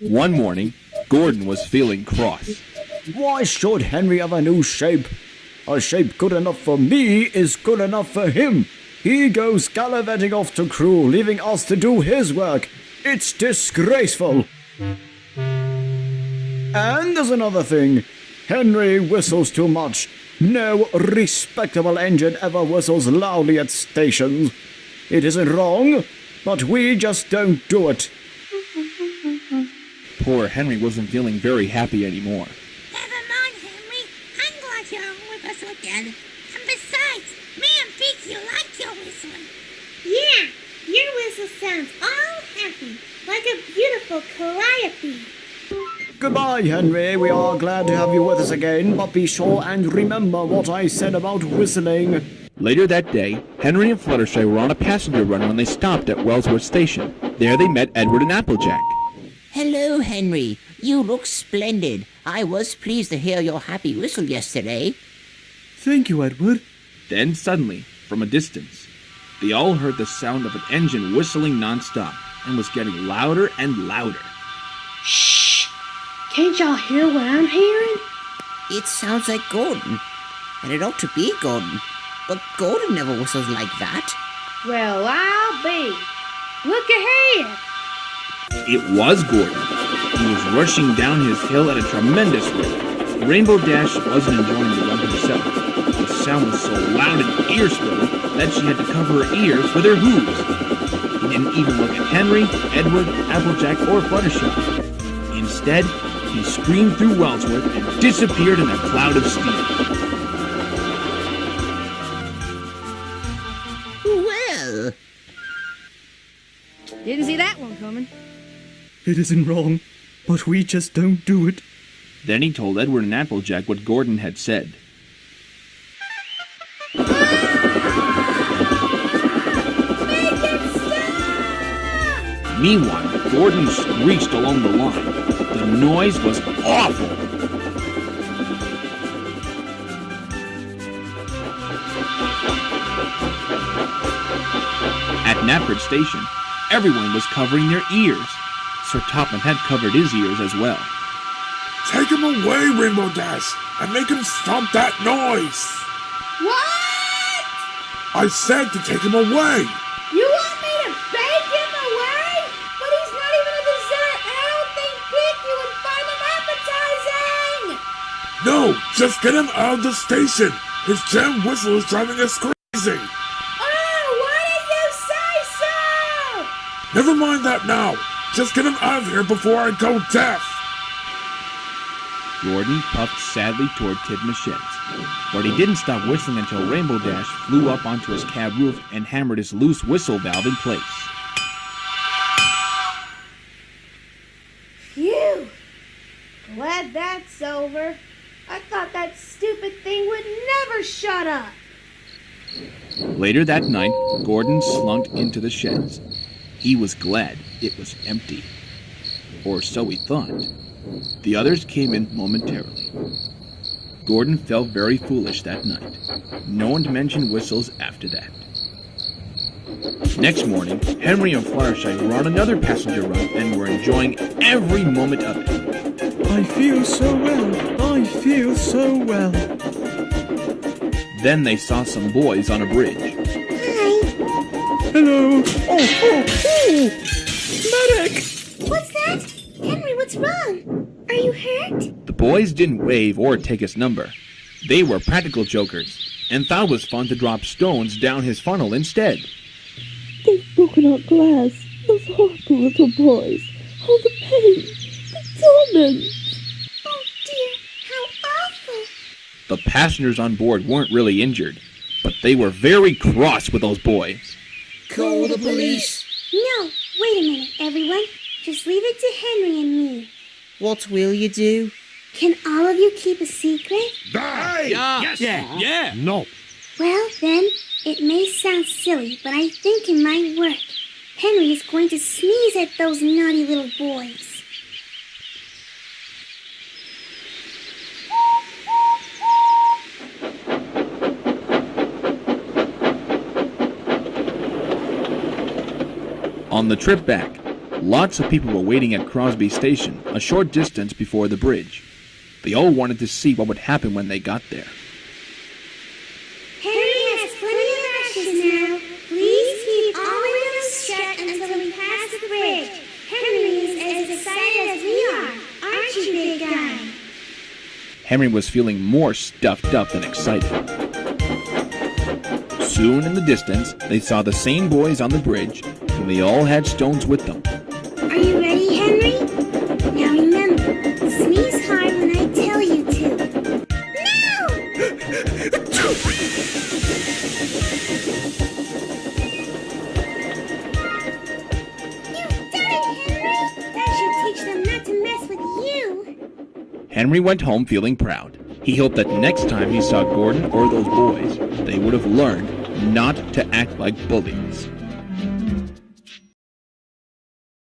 One morning, Gordon was feeling cross. Why should Henry have a new shape? A shape good enough for me is good enough for him. He goes gallivanting off to crew, leaving us to do his work. It's disgraceful. And there's another thing. Henry whistles too much. No respectable engine ever whistles loudly at stations. It isn't wrong, but we just don't do it. Poor Henry wasn't feeling very happy anymore. Never mind, Henry. I'm glad you're on with us again. And besides, me and Peaky like your whistling. Yeah, your whistle sounds all happy, like a beautiful calliope. Goodbye, Henry. We are glad to have you with us again, but be sure and remember what I said about whistling. Later that day, Henry and Fluttershy were on a passenger run when they stopped at Wellsworth Station. There they met Edward and Applejack. Hello, Henry. You look splendid. I was pleased to hear your happy whistle yesterday. Thank you, Edward. Then suddenly, from a distance, they all heard the sound of an engine whistling non-stop and was getting louder and louder. Shh! Can't y'all hear what I'm hearing? It sounds like Gordon, and it ought to be Gordon. But Gordon never whistles like that. Well, I'll be. Look ahead! It was Gordon. He was rushing down his hill at a tremendous rate. Rainbow Dash wasn't enjoying the run herself. The sound was so loud and ear-splitting that she had to cover her ears with her hooves. He didn't even look at Henry, Edward, Applejack, or Fluttershy. Instead, he screamed through Wellsworth and disappeared in a cloud of steam. Well, Didn't see that one coming. It isn't wrong, but we just don't do it. Then he told Edward and Applejack what Gordon had said. Make it stop! Meanwhile, Gordon screeched along the line. The noise was awful. At Knapford Station, everyone was covering their ears. Sir Topham had covered his ears as well. Take him away, Rainbow Dash, and make him stop that noise! What? I said to take him away! You want me to bake him away? But he's not even a dessert, and I don't think Peaky would find him appetizing! No, just get him out of the station! His jam whistle is driving us crazy! Oh, why did you say so? Never mind that now! Just get him out of here before I go deaf! Gordon puffed sadly toward Tidmouth Sheds, but he didn't stop whistling until Rainbow Dash flew up onto his cab roof and hammered his loose whistle valve in place. Phew! Glad that's over. I thought that stupid thing would never shut up. Later that night, Gordon slunk into the sheds. He was glad it was empty. Or so he thought. The others came in momentarily. Gordon felt very foolish that night. No one mentioned whistles after that. Next morning, Henry and Fluttershy were on another passenger run and were enjoying every moment of it. I feel so well. I feel so well. Then they saw some boys on a bridge. Hello. Oh. Medic! What's that? Henry, what's wrong? Are you hurt? The boys didn't wave or take his number. They were practical jokers and thought it was fun to drop stones down his funnel instead. They've broken our glass. Those horrible little boys. Oh, the pain. The torment. Oh dear, how awful. The passengers on board weren't really injured, but they were very cross with those boys. call the police. No, wait a minute, everyone. Just leave it to Henry and me. What will you do? Can all of you keep a secret? Yeah. No. Well, then, it may sound silly, but I think it might work. Henry is going to sneeze at those naughty little boys. On the trip back, Lots of people were waiting at Crosby Station, a short distance before the bridge. They all wanted to see what would happen when they got there. Henry has plenty of ashes now. Please keep all windows shut until we pass the bridge. Henry is as excited as we are. Aren't you, big guy? Henry was feeling more stuffed up than excited. Soon in the distance, they saw the same boys on the bridge, and they all had stones with them. Are you ready, Henry? Now remember, sneeze hard when I tell you to. No! You've done it, Henry! That should teach them not to mess with you. Henry went home feeling proud. He hoped that next time he saw Gordon or those boys, they would have learned not to act like bullies.